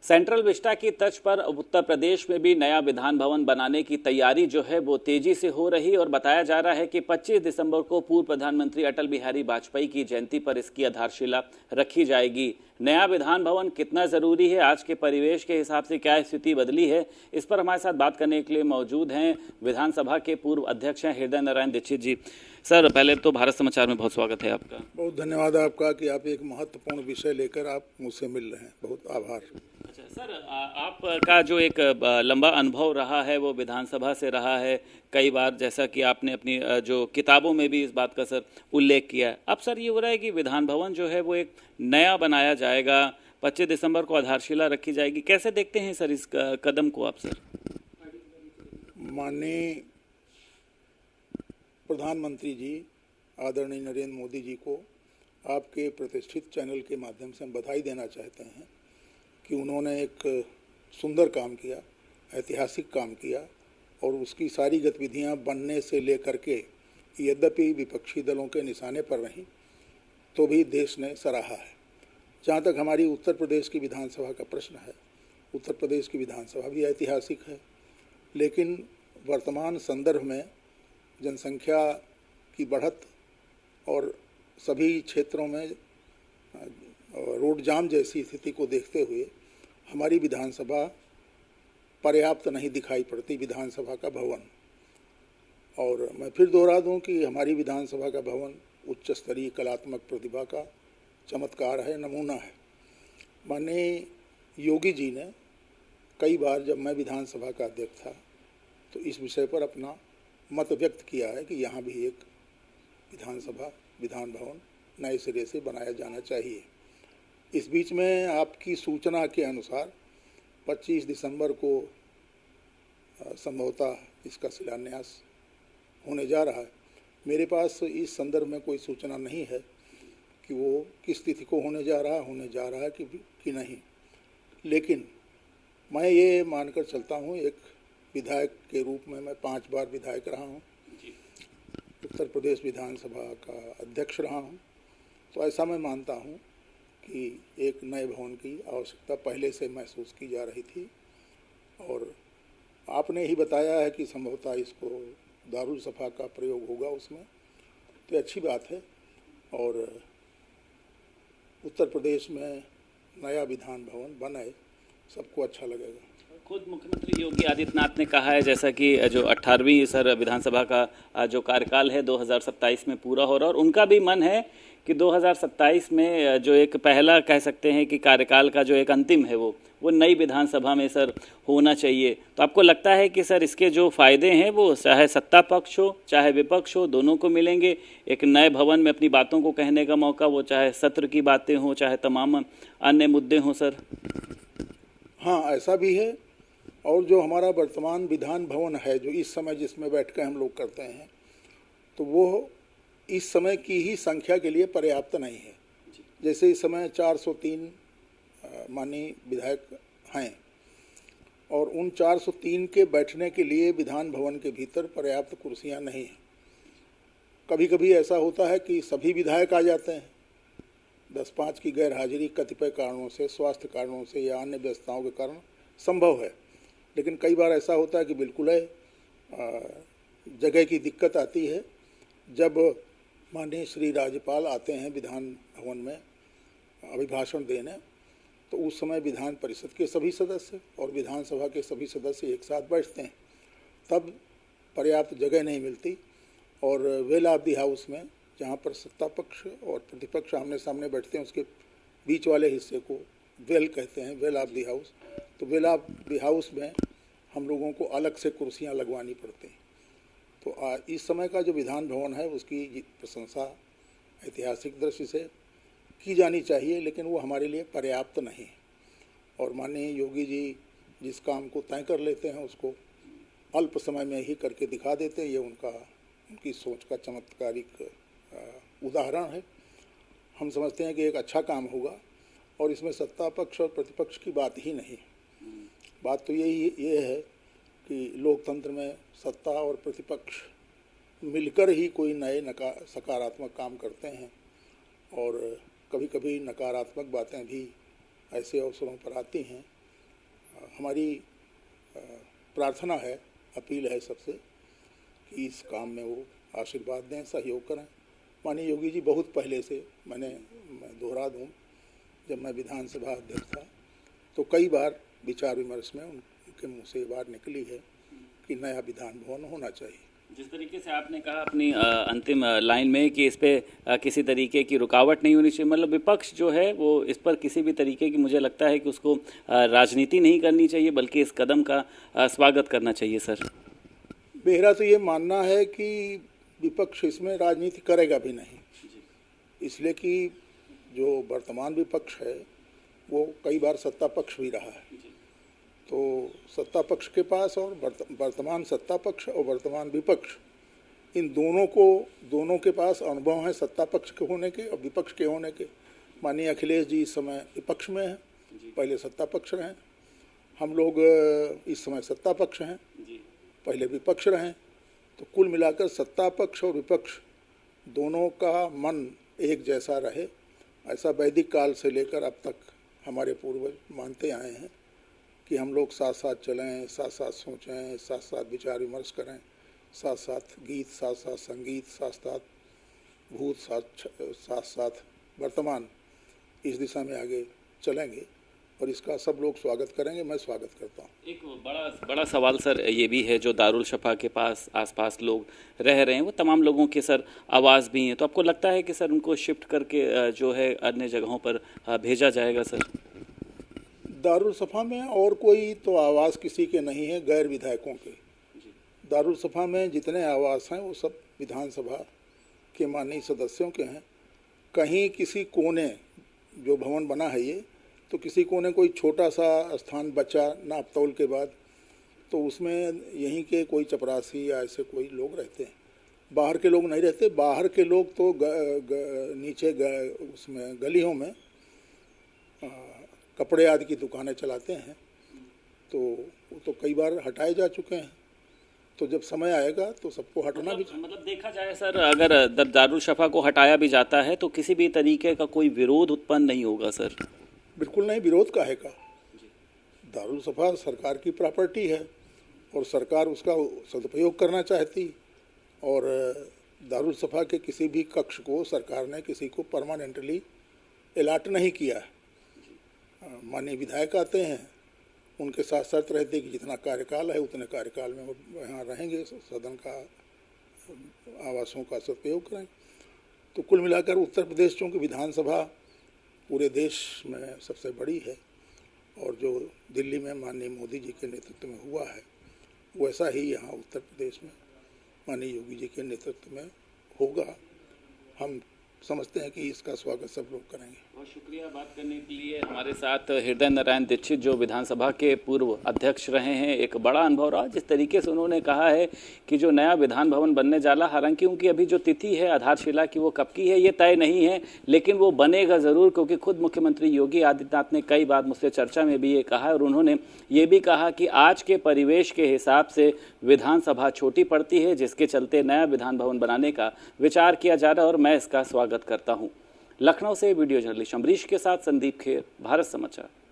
Central Vista की तर्ज पर उत्तर प्रदेश में भी नया विधान भवन बनाने की तैयारी जो है वो तेजी से हो रही और बताया जा रहा है कि 25 दिसंबर को पूर्व प्रधानमंत्री अटल बिहारी वाजपेयी की जयंती पर इसकी आधारशिला रखी जाएगी। नया विधान भवन कितना जरूरी है, आज के परिवेश के हिसाब से क्या स्थिति बदली है, इस पर हमारे साथ बात करने के लिए मौजूद हैं विधानसभा के पूर्व अध्यक्ष हैं हृदय नारायण दीक्षित जी। सर, पहले तो भारत समाचार में बहुत स्वागत है आपका। बहुत धन्यवाद आपका कि आप एक महत्वपूर्ण विषय लेकर आप मुझसे मिल रहे हैं, बहुत आभार। अच्छा सर, आपका जो एक लंबा अनुभव रहा है वो विधानसभा से रहा है कई बार, जैसा कि आपने अपनी जो किताबों में भी इस बात का सर उल्लेख किया है। अब सर ये हो रहा है कि विधान भवन जो है वो एक नया बनाया जाएगा, 25 दिसंबर को आधारशिला रखी जाएगी, कैसे देखते हैं सर इस कदम को आप सर? माननीय प्रधानमंत्री जी आदरणीय नरेंद्र मोदी जी को आपके प्रतिष्ठित चैनल के माध्यम से हम बधाई देना चाहते हैं कि उन्होंने एक सुंदर काम किया, ऐतिहासिक काम किया और उसकी सारी गतिविधियां बनने से लेकर के यद्यपि विपक्षी दलों के निशाने पर रहीं तो भी देश ने सराहा है। जहां तक हमारी उत्तर प्रदेश की विधानसभा का प्रश्न है, उत्तर प्रदेश की विधानसभा भी ऐतिहासिक है, लेकिन वर्तमान संदर्भ में जनसंख्या की बढ़त और सभी क्षेत्रों में रोड जाम जैसी स्थिति को देखते हुए हमारी विधानसभा पर्याप्त नहीं दिखाई पड़ती, विधानसभा का भवन। और मैं फिर दोहरा दूं कि हमारी विधानसभा का भवन उच्च स्तरीय कलात्मक प्रतिभा का चमत्कार है, नमूना है। माननीय योगी जी ने कई बार जब मैं विधानसभा का अध्यक्ष था तो इस विषय पर अपना मत व्यक्त किया है कि यहाँ भी एक विधान भवन नए सिरे से बनाया जाना चाहिए। इस बीच में आपकी सूचना के अनुसार 25 दिसंबर को संभवतः इसका शिलान्यास होने जा रहा है। मेरे पास इस संदर्भ में कोई सूचना नहीं है कि वो किस तिथि को होने जा रहा है कि नहीं, लेकिन मैं ये मानकर चलता हूँ, एक विधायक के रूप में मैं 5 बार विधायक रहा हूँ, उत्तर प्रदेश विधानसभा का अध्यक्ष रहा हूँ, तो ऐसा मैं मानता हूँ कि एक नए भवन की आवश्यकता पहले से महसूस की जा रही थी और आपने ही बताया है कि संभवतः इसको दारुल सफा का प्रयोग होगा उसमें, तो अच्छी बात है और उत्तर प्रदेश में नया विधान भवन बने, सबको अच्छा लगेगा। खुद मुख्यमंत्री योगी आदित्यनाथ ने कहा है, जैसा कि जो 18वीं सर विधानसभा का जो कार्यकाल है 2027 में पूरा हो रहा है और उनका भी मन है कि 2027 में जो एक पहला कह सकते हैं कि कार्यकाल का जो एक अंतिम है वो नई विधानसभा में सर होना चाहिए। तो आपको लगता है कि सर इसके जो फायदे हैं वो चाहे सत्ता पक्ष हो चाहे विपक्ष हो, दोनों को मिलेंगे? एक नए भवन में अपनी बातों को कहने का मौका, वो चाहे सत्र की बातें हों चाहे तमाम अन्य मुद्दे हों सर। हाँ, ऐसा भी है। और जो हमारा वर्तमान विधान भवन है, जो इस समय जिसमें बैठ कर हम लोग करते हैं, तो वो इस समय की ही संख्या के लिए पर्याप्त नहीं है। जैसे इस समय 403 माननीय विधायक हैं और उन 403 के बैठने के लिए विधान भवन के भीतर पर्याप्त कुर्सियां नहीं हैं। कभी कभी ऐसा होता है कि सभी विधायक आ जाते हैं, 10-5 की गैर हाजिरी कतिपय कारणों से, स्वास्थ्य कारणों से या अन्य व्यस्तताओं के कारण संभव है, लेकिन कई बार ऐसा होता है कि बिल्कुल जगह की दिक्कत आती है। जब माननीय श्री राज्यपाल आते हैं विधान भवन में अभिभाषण देने, तो उस समय विधान परिषद के सभी सदस्य और विधानसभा के सभी सदस्य एक साथ बैठते हैं, तब पर्याप्त जगह नहीं मिलती और वेल ऑफ दी हाउस में, जहाँ पर सत्ता पक्ष और प्रतिपक्ष आमने सामने बैठते हैं, उसके बीच वाले हिस्से को वेल कहते हैं, वेल ऑफ दी हाउस। तो वेल ऑफ दी हाउस में हम लोगों को अलग से कुर्सियां लगवानी पड़ती हैं। तो इस समय का जो विधान भवन है उसकी प्रशंसा ऐतिहासिक दृष्टि से की जानी चाहिए, लेकिन वो हमारे लिए पर्याप्त नहीं है। और माननीय योगी जी जिस काम को तय कर लेते हैं उसको अल्प समय में ही करके दिखा देते हैं, ये उनकी सोच का चमत्कारिक उदाहरण है। हम समझते हैं कि एक अच्छा काम होगा और इसमें सत्ता पक्ष और प्रतिपक्ष की बात ही नहीं। बात तो ये है कि लोकतंत्र में सत्ता और प्रतिपक्ष मिलकर ही कोई नए सकारात्मक काम करते हैं और कभी कभी नकारात्मक बातें भी ऐसे अवसरों पर आती हैं हमारी प्रार्थना है, अपील है सबसे कि इस काम में वो आशीर्वाद दें, सहयोग करें। माननीय योगी जी बहुत पहले से मैं दोहरा दूं, जब मैं विधानसभा अध्यक्ष था तो कई बार विचार विमर्श में उनके मुंह से बात निकली है कि नया विधान भवन होना चाहिए। जिस तरीके से आपने कहा अपनी अंतिम लाइन में कि इस पे किसी तरीके की रुकावट नहीं होनी चाहिए, मतलब विपक्ष जो है वो इस पर किसी भी तरीके की, मुझे लगता है कि उसको राजनीति नहीं करनी चाहिए बल्कि इस कदम का स्वागत करना चाहिए सर। मेरा तो ये मानना है कि विपक्ष इसमें राजनीति करेगा भी नहीं, इसलिए कि जो वर्तमान विपक्ष है वो कई बार सत्ता पक्ष भी रहा है। तो सत्ता पक्ष के पास और वर्तमान सत्ता पक्ष और वर्तमान विपक्ष, इन दोनों के पास अनुभव है सत्ता पक्ष के होने के और विपक्ष के होने के। माननीय अखिलेश जी इस समय विपक्ष में हैं, पहले सत्ता पक्ष रहे। हम लोग इस समय सत्ता पक्ष हैं, पहले विपक्ष रहे। तो कुल मिलाकर सत्ता पक्ष और विपक्ष दोनों का मन एक जैसा रहे, ऐसा वैदिक काल से लेकर अब तक हमारे पूर्वज मानते आए हैं कि हम लोग साथ साथ चलें, साथ साथ सोचें, साथ साथ विचार विमर्श करें, साथ साथ गीत, साथ साथ संगीत, साथ साथ भूत, साथ साथ वर्तमान, इस दिशा में आगे चलेंगे और इसका सब लोग स्वागत करेंगे। मैं स्वागत करता हूँ। एक बड़ा सवाल सर ये भी है, जो दारुल शफा के पास आसपास लोग रह रहे हैं वो तमाम लोगों के सर आवाज़ भी हैं, तो आपको लगता है कि सर उनको शिफ्ट करके जो है अन्य जगहों पर भेजा जाएगा सर? दारुल सफा में और कोई तो आवाज़ किसी के नहीं है, गैर विधायकों के। दारुल सफा में जितने आवास हैं वो सब विधानसभा के माननीय सदस्यों के हैं। कहीं किसी कोने, जो भवन बना है ये, तो किसी कोने कोई छोटा सा स्थान बचा नापतौल के बाद, तो उसमें यहीं के कोई चपरासी या ऐसे कोई लोग रहते हैं, बाहर के लोग नहीं रहते। बाहर के लोग तो नीचे उसमें गलियों में कपड़े आदि की दुकानें चलाते हैं, तो वो तो कई बार हटाए जा चुके हैं। तो जब समय आएगा तो सबको हटाना भी, मतलब देखा जाए सर, अगर दारुल शफा को हटाया भी जाता है तो किसी भी तरीके का कोई विरोध उत्पन्न नहीं होगा सर? बिल्कुल नहीं, विरोध काहे का। दारुल सफा सरकार की प्रॉपर्टी है और सरकार उसका सदुपयोग करना चाहती, और दारुल सफा के किसी भी कक्ष को सरकार ने किसी को परमानेंटली अलाट नहीं किया है। माननीय विधायक आते हैं, उनके साथ शर्त रहती है कि जितना कार्यकाल है उतने कार्यकाल में वो यहाँ रहेंगे, सदन का आवासों का सदुपयोग करेंगे। तो कुल मिलाकर उत्तर प्रदेश चूँकि विधानसभा पूरे देश में सबसे बड़ी है और जो दिल्ली में माननीय मोदी जी के नेतृत्व में हुआ है, वैसा ही यहाँ उत्तर प्रदेश में माननीय योगी जी के नेतृत्व में होगा। हम समझते हैं कि इसका स्वागत सब लोग करेंगे। बहुत शुक्रिया बात करने के लिए। हमारे साथ हृदय नारायण दीक्षित, जो विधानसभा के पूर्व अध्यक्ष रहे हैं। एक बड़ा अनुभव रहा, जिस तरीके से उन्होंने कहा है कि जो नया विधान भवन बनने जाला, हालांकि उनकी अभी जो तिथि है आधारशिला की वो कब की है ये तय नहीं है, लेकिन वो बनेगा ज़रूर, क्योंकि खुद मुख्यमंत्री योगी आदित्यनाथ ने कई बार मुझसे चर्चा में भी ये कहा है, और उन्होंने ये भी कहा कि आज के परिवेश के हिसाब से विधानसभा छोटी पड़ती है, जिसके चलते नया विधान भवन बनाने का विचार किया जा रहा है, और मैं इसका स्वागत करता हूं। लखनऊ से वीडियो जर्नलिस्ट अमरीश के साथ संदीप खेर, भारत समाचार।